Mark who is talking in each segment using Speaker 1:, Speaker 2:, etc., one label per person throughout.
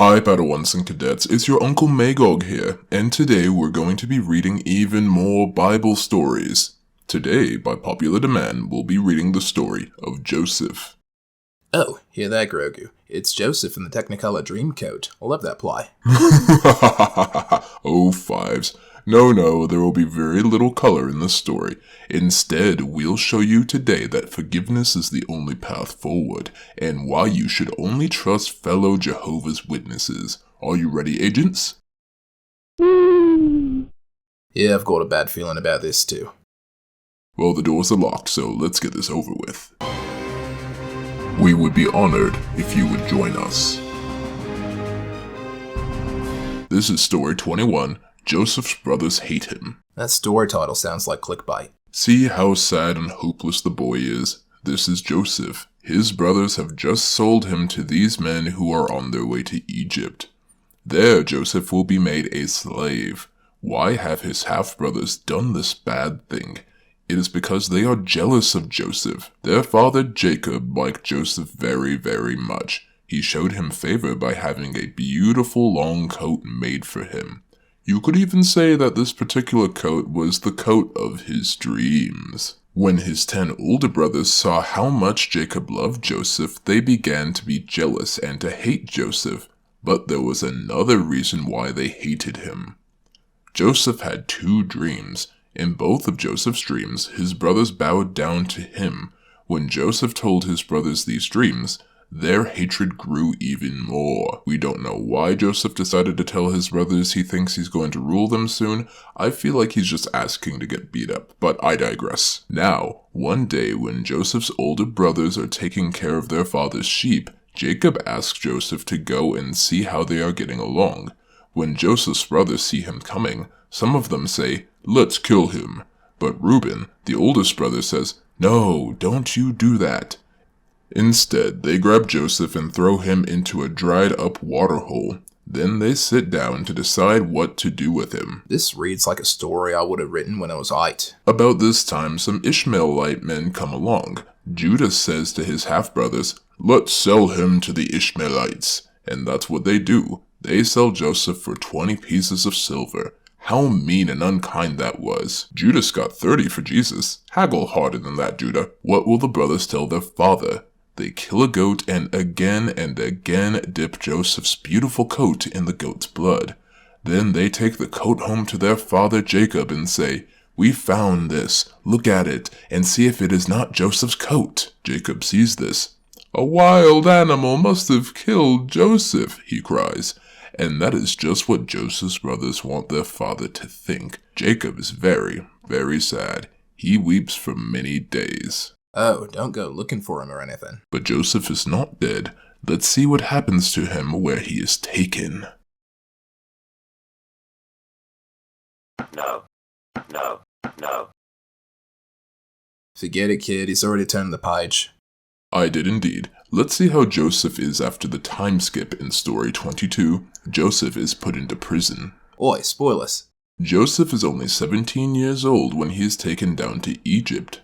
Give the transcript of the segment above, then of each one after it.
Speaker 1: Hi Padawans and Cadets, it's your Uncle Magog here, and today we're going to be reading even more Bible stories. Today, by popular demand, we'll be reading the story of Joseph.
Speaker 2: Oh, hear that, Grogu. It's Joseph in the Technicolor Dreamcoat. I love that ply.
Speaker 1: Oh, fives. No, there will be very little color in the story. Instead, we'll show you today that forgiveness is the only path forward, and why you should only trust fellow Jehovah's Witnesses. Are you ready, agents?
Speaker 2: Yeah, I've got a bad feeling about this too.
Speaker 1: Well, the doors are locked, so let's get this over with. We would be honored if you would join us. This is story 21. Joseph's brothers hate him.
Speaker 2: That story title sounds like clickbait.
Speaker 1: See how sad and hopeless the boy is. This is Joseph. His brothers have just sold him to these men who are on their way to Egypt. There, Joseph will be made a slave. Why have his half-brothers done this bad thing? It is because they are jealous of Joseph. Their father Jacob liked Joseph very, very much. He showed him favor by having a beautiful long coat made for him. You could even say that this particular coat was the coat of his dreams. When his 10 older brothers saw how much Jacob loved Joseph, they began to be jealous and to hate Joseph. But there was another reason why they hated him. Joseph had 2 dreams. In both of Joseph's dreams, his brothers bowed down to him. When Joseph told his brothers these dreams, their hatred grew even more. We don't know why Joseph decided to tell his brothers he thinks he's going to rule them soon. I feel like he's just asking to get beat up, but I digress. Now, one day when Joseph's older brothers are taking care of their father's sheep, Jacob asks Joseph to go and see how they are getting along. When Joseph's brothers see him coming, some of them say, "Let's kill him." But Reuben, the oldest brother, says, "No, don't you do that." Instead, they grab Joseph and throw him into a dried-up waterhole. Then they sit down to decide what to do with him.
Speaker 2: This reads like a story I would have written when I was 8.
Speaker 1: About this time, some Ishmaelite men come along. Judah says to his half-brothers, "Let's sell him to the Ishmaelites." And that's what they do. They sell Joseph for 20 pieces of silver. How mean and unkind that was. Judas got 30 for Jesus. Haggle harder than that, Judah. What will the brothers tell their father? They kill a goat and again dip Joseph's beautiful coat in the goat's blood. Then they take the coat home to their father Jacob and say, "We found this. Look at it and see if it is not Joseph's coat." Jacob sees this. "A wild animal must have killed Joseph," he cries. And that is just what Joseph's brothers want their father to think. Jacob is very, very sad. He weeps for many days.
Speaker 2: Oh, don't go looking for him or anything.
Speaker 1: But Joseph is not dead. Let's see what happens to him where he is taken.
Speaker 3: No.
Speaker 2: Forget it, kid. He's already turned the page.
Speaker 1: I did indeed. Let's see how Joseph is after the time skip in story 22. Joseph is put into prison.
Speaker 2: Oi, spoilers.
Speaker 1: Joseph is only 17 years old when he is taken down to Egypt.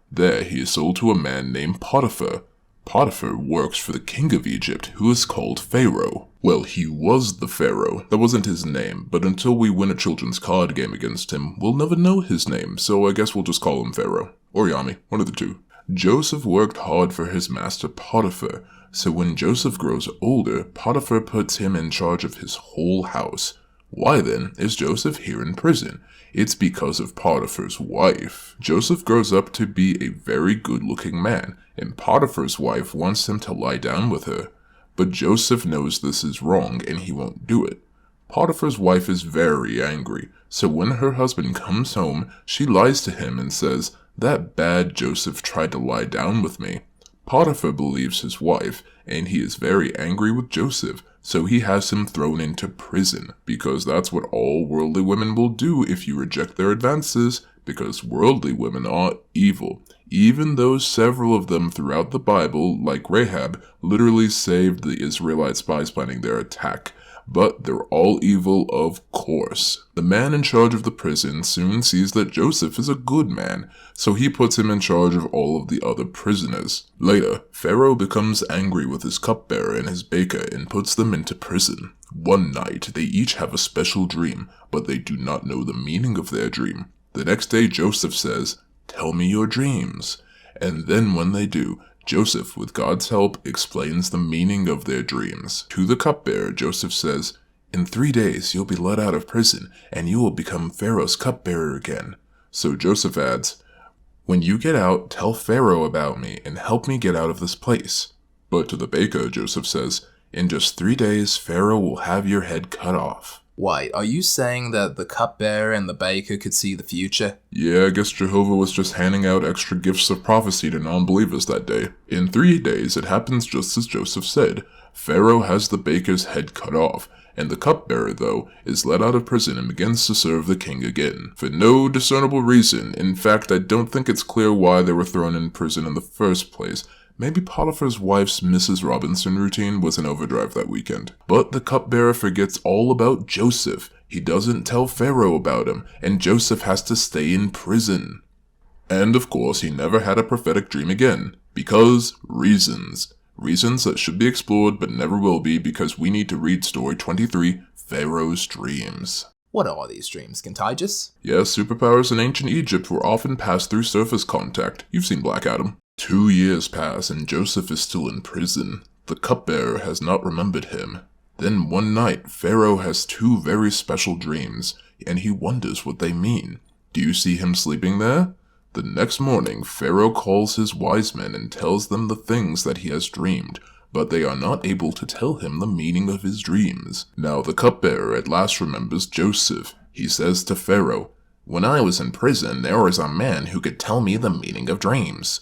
Speaker 1: There he is sold to a man named Potiphar. Potiphar works for the king of Egypt, who is called Pharaoh. Well, he was the Pharaoh. That wasn't his name, but until we win a children's card game against him, we'll never know his name, so I guess we'll just call him Pharaoh. Or Yami, one of the two. Joseph worked hard for his master Potiphar, so when Joseph grows older, Potiphar puts him in charge of his whole house. Why then is Joseph here in prison? It's because of Potiphar's wife. Joseph grows up to be a very good-looking man, and Potiphar's wife wants him to lie down with her. But Joseph knows this is wrong and he won't do it. Potiphar's wife is very angry, so when her husband comes home, she lies to him and says, "That bad Joseph tried to lie down with me." Potiphar believes his wife, and he is very angry with Joseph, so he has him thrown into prison, because that's what all worldly women will do if you reject their advances, because worldly women are evil. Even though several of them throughout the Bible, like Rahab, literally saved the Israelite spies planning their attack. But they're all evil, of course. The man in charge of the prison soon sees that Joseph is a good man, so he puts him in charge of all of the other prisoners. Later, Pharaoh becomes angry with his cupbearer and his baker and puts them into prison. One night, they each have a special dream, but they do not know the meaning of their dream. The next day, Joseph says, "Tell me your dreams." And then when they do, Joseph, with God's help, explains the meaning of their dreams. To the cupbearer, Joseph says, "In 3 days you'll be let out of prison, and you will become Pharaoh's cupbearer again." So Joseph adds, "When you get out, tell Pharaoh about me and help me get out of this place." But to the baker, Joseph says, "In just 3 days, Pharaoh will have your head cut off."
Speaker 2: Wait, are you saying that the cupbearer and the baker could see the future?
Speaker 1: Yeah, I guess Jehovah was just handing out extra gifts of prophecy to non-believers that day. In 3 days, it happens just as Joseph said. Pharaoh has the baker's head cut off, and the cupbearer, though, is let out of prison and begins to serve the king again. For no discernible reason. In fact, I don't think it's clear why they were thrown in prison in the first place. Maybe Potiphar's wife's Mrs. Robinson routine was in overdrive that weekend. But the cupbearer forgets all about Joseph. He doesn't tell Pharaoh about him, and Joseph has to stay in prison. And of course, he never had a prophetic dream again. Because reasons. Reasons that should be explored but never will be because we need to read story 23, Pharaoh's Dreams.
Speaker 2: What are these dreams, contagious?
Speaker 1: Yes, superpowers in ancient Egypt were often passed through surface contact. You've seen Black Adam. 2 years pass and Joseph is still in prison. The cupbearer has not remembered him. Then one night, Pharaoh has 2 very special dreams, and he wonders what they mean. Do you see him sleeping there? The next morning, Pharaoh calls his wise men and tells them the things that he has dreamed, but they are not able to tell him the meaning of his dreams. Now the cupbearer at last remembers Joseph. He says to Pharaoh, "When I was in prison, there was a man who could tell me the meaning of dreams."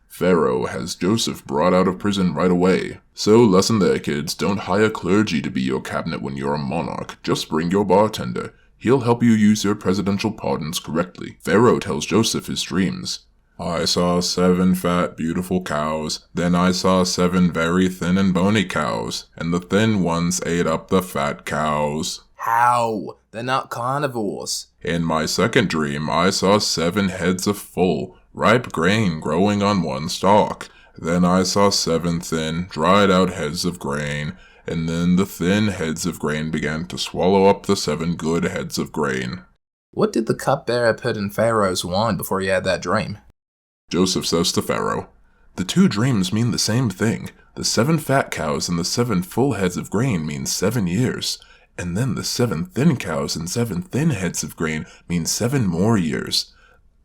Speaker 1: Pharaoh has Joseph brought out of prison right away. So lesson there, kids, don't hire clergy to be your cabinet when you're a monarch. Just bring your bartender. He'll help you use your presidential pardons correctly. Pharaoh tells Joseph his dreams. "I saw 7 fat, beautiful cows. Then I saw 7 very thin and bony cows, and the thin ones ate up the fat cows."
Speaker 2: How? They're not carnivores.
Speaker 1: In my second dream, I saw 7 heads of full, ripe grain growing on one stalk. Then I saw 7 thin, dried-out heads of grain, and then the thin heads of grain began to swallow up the 7 good heads of grain.
Speaker 2: What did the cupbearer put in Pharaoh's wine before he had that dream?
Speaker 1: Joseph says to Pharaoh, "The 2 dreams mean the same thing. The 7 fat cows and the 7 full heads of grain mean 7 years. And then the 7 thin cows and 7 thin heads of grain mean 7 more years.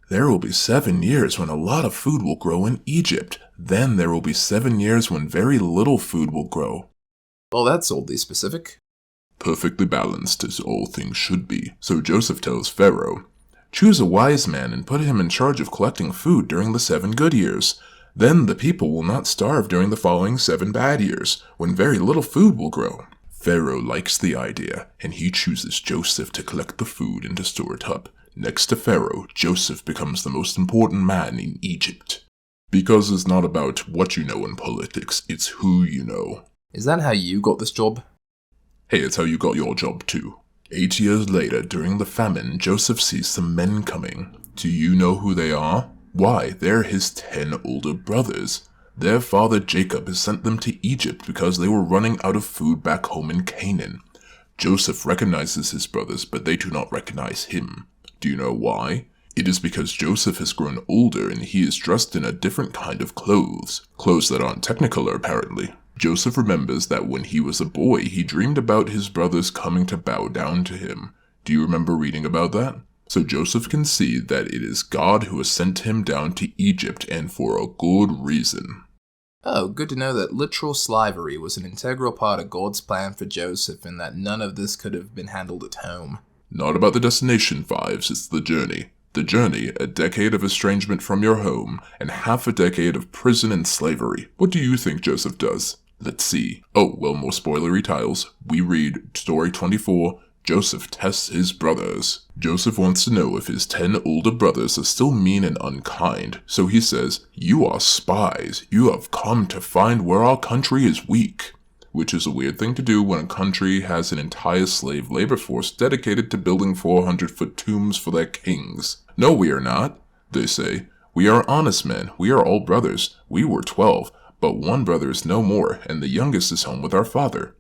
Speaker 1: There will be 7 years when a lot of food will grow in Egypt. Then there will be 7 years when very little food will grow."
Speaker 2: Well, that's oddly specific.
Speaker 1: Perfectly balanced as all things should be. So Joseph tells Pharaoh, "Choose a wise man and put him in charge of collecting food during the 7 good years. Then the people will not starve during the following 7 bad years, when very little food will grow." Pharaoh likes the idea, and he chooses Joseph to collect the food and to store it up. Next to Pharaoh, Joseph becomes the most important man in Egypt. Because it's not about what you know in politics, it's who you know.
Speaker 2: Is that how you got this job?
Speaker 1: Hey, it's how you got your job too. 8 years later, during the famine, Joseph sees some men coming. Do you know who they are? Why, they're his 10 older brothers. Their father Jacob has sent them to Egypt because they were running out of food back home in Canaan. Joseph recognizes his brothers, but they do not recognize him. Do you know why? It is because Joseph has grown older and he is dressed in a different kind of clothes. Clothes that aren't Technicolor, apparently. Joseph remembers that when he was a boy, he dreamed about his brothers coming to bow down to him. Do you remember reading about that? So Joseph can see that it is God who has sent him down to Egypt, and for a good reason.
Speaker 2: Oh, good to know that literal slavery was an integral part of God's plan for Joseph and that none of this could have been handled at home.
Speaker 1: Not about the destination, Fives, it's the journey. The journey, a decade of estrangement from your home, and half a decade of prison and slavery. What do you think Joseph does? Let's see. Oh, well, more spoilery titles. We read story 24, Joseph tests his brothers. Joseph wants to know if his 10 older brothers are still mean and unkind, so he says, "You are spies. You have come to find where our country is weak." which is a weird thing to do when a country has an entire slave labor force dedicated to building 400-foot tombs for their kings. No, we are not, they say. We are honest men. We are all brothers. We were 12, but one brother is no more, and the youngest is home with our father.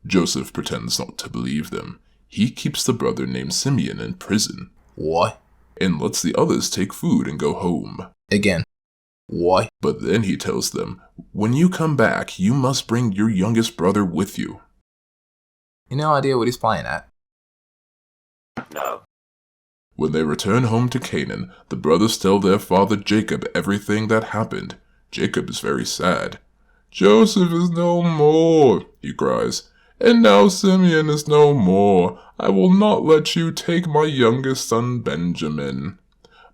Speaker 1: Joseph pretends not to believe them. He keeps the brother named Simeon in prison.
Speaker 2: What?
Speaker 1: And lets the others take food and go home.
Speaker 2: Again. What?
Speaker 1: But then he tells them, when you come back, you must bring your youngest brother with you.
Speaker 2: No idea what he's playing at.
Speaker 3: No.
Speaker 1: When they return home to Canaan, the brothers tell their father Jacob everything that happened. Jacob is very sad. Joseph is no more, he cries. And now Simeon is no more. I will not let you take my youngest son Benjamin.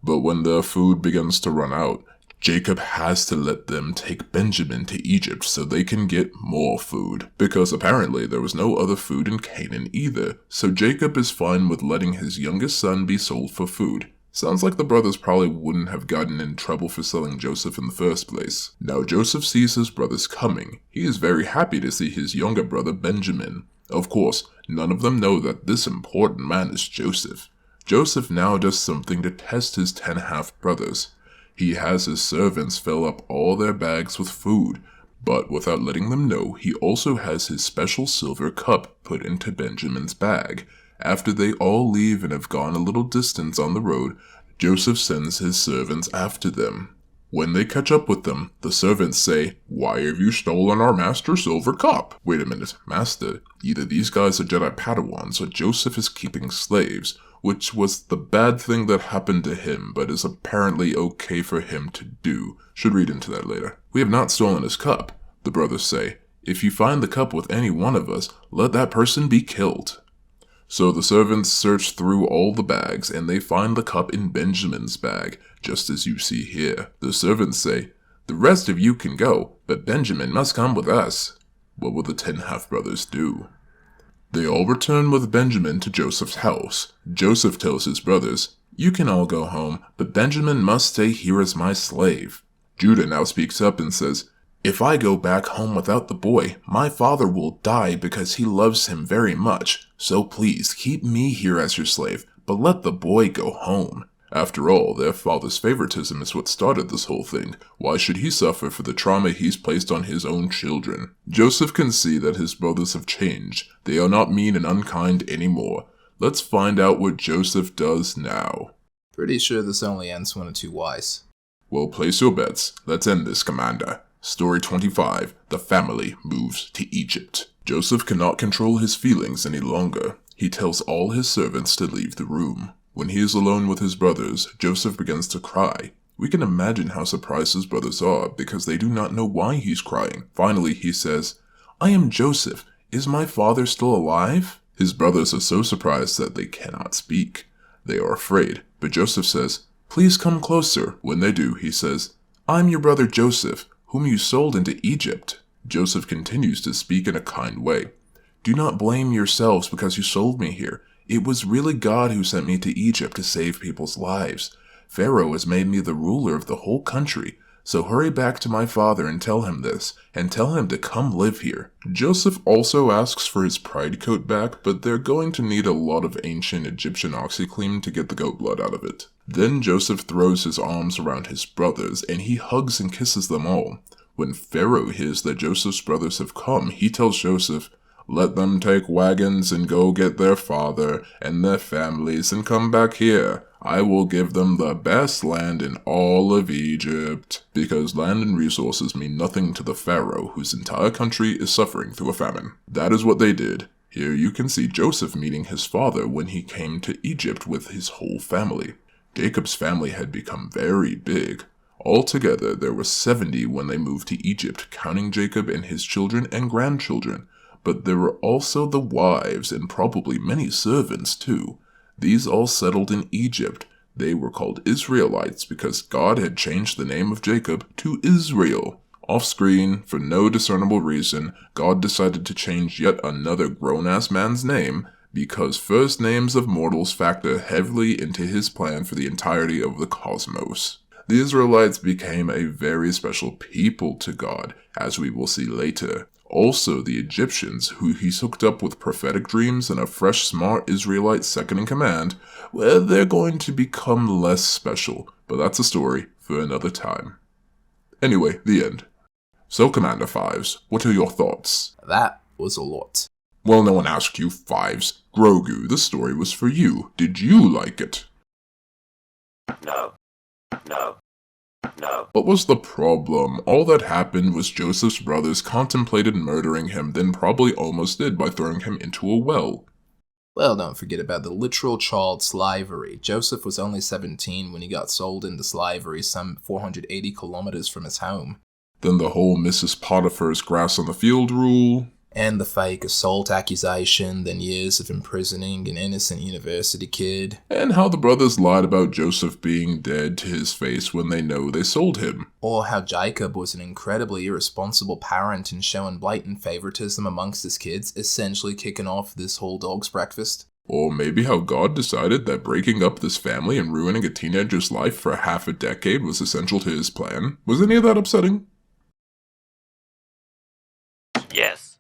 Speaker 1: But when their food begins to run out, Jacob has to let them take Benjamin to Egypt so they can get more food. Because apparently there was no other food in Canaan either, so Jacob is fine with letting his youngest son be sold for food. Sounds like the brothers probably wouldn't have gotten in trouble for selling Joseph in the first place. Now Joseph sees his brothers coming. He is very happy to see his younger brother Benjamin. Of course, none of them know that this important man is Joseph. Joseph now does something to test his 10 half-brothers. He has his servants fill up all their bags with food, but without letting them know, he also has his special silver cup put into Benjamin's bag. After they all leave and have gone a little distance on the road, Joseph sends his servants after them. When they catch up with them, the servants say, "Why have you stolen our master's silver cup?" Wait a minute, master, either these guys are Jedi Padawans or Joseph is keeping slaves, which was the bad thing that happened to him, but is apparently okay for him to do. Should read into that later. "We have not stolen his cup," the brothers say. "If you find the cup with any one of us, let that person be killed." So the servants search through all the bags, and they find the cup in Benjamin's bag, just as you see here. The servants say, "The rest of you can go, but Benjamin must come with us." What will the 10 half-brothers do? They all return with Benjamin to Joseph's house. Joseph tells his brothers, "You can all go home, but Benjamin must stay here as my slave." Judah now speaks up and says, "If I go back home without the boy, my father will die because he loves him very much. So please keep me here as your slave, but let the boy go home." After all, their father's favoritism is what started this whole thing. Why should he suffer for the trauma he's placed on his own children? Joseph can see that his brothers have changed. They are not mean and unkind anymore. Let's find out what Joseph does now.
Speaker 2: Pretty sure this only ends when it's too wise.
Speaker 1: Well, place your bets. Let's end this, Commander. Story 25. The family moves to Egypt. Joseph cannot control his feelings any longer. He tells all his servants to leave the room. When he is alone with his brothers, Joseph begins to cry. We can imagine how surprised his brothers are because they do not know why he's crying. Finally, he says, "I am Joseph. Is my father still alive?" His brothers are so surprised that they cannot speak. They are afraid, but Joseph says, "Please come closer." When they do, he says, "I'm your brother Joseph, whom you sold into Egypt." Joseph continues to speak in a kind way. "Do not blame yourselves because you sold me here. It was really God who sent me to Egypt to save people's lives. Pharaoh has made me the ruler of the whole country, so hurry back to my father and tell him this, and tell him to come live here." Joseph also asks for his pride coat back, but they're going to need a lot of ancient Egyptian OxyClean to get the goat blood out of it. Then Joseph throws his arms around his brothers, and he hugs and kisses them all. When Pharaoh hears that Joseph's brothers have come, he tells Joseph, "Let them take wagons and go get their father and their families and come back here. I will give them the best land in all of Egypt." Because land and resources mean nothing to the Pharaoh, whose entire country is suffering through a famine. That is what they did. Here you can see Joseph meeting his father when he came to Egypt with his whole family. Jacob's family had become very big. Altogether, there were 70 when they moved to Egypt, counting Jacob and his children and grandchildren. But there were also the wives and probably many servants too. These all settled in Egypt. They were called Israelites because God had changed the name of Jacob to Israel. Off-screen, for no discernible reason, God decided to change yet another grown-ass man's name because first names of mortals factor heavily into his plan for the entirety of the cosmos. The Israelites became a very special people to God, as we will see later. Also the Egyptians, who he's hooked up with prophetic dreams and a fresh, smart Israelite second in command, well, they're going to become less special, but that's a story for another time. Anyway, the end. So, Commander Fives, what are your thoughts?
Speaker 2: That was a lot.
Speaker 1: Well, no one asked you, Fives. Grogu, the story was for you. Did you like it?
Speaker 3: No. No. No.
Speaker 1: What was the problem? All that happened was Joseph's brothers contemplated murdering him, then probably almost did by throwing him into a well.
Speaker 2: Well, don't forget about the literal child slavery. Joseph was only 17 when he got sold into slavery some 480 kilometers from his home.
Speaker 1: Then the whole Mrs. Potiphar's grass on the field rule.
Speaker 2: And the fake assault accusation, then years of imprisoning an innocent university kid.
Speaker 1: And how the brothers lied about Joseph being dead to his face when they know they sold him.
Speaker 2: Or how Jacob was an incredibly irresponsible parent and showing blatant favoritism amongst his kids, essentially kicking off this whole dog's breakfast.
Speaker 1: Or maybe how God decided that breaking up this family and ruining a teenager's life for half a decade was essential to his plan. Was any of that upsetting?
Speaker 3: Yes.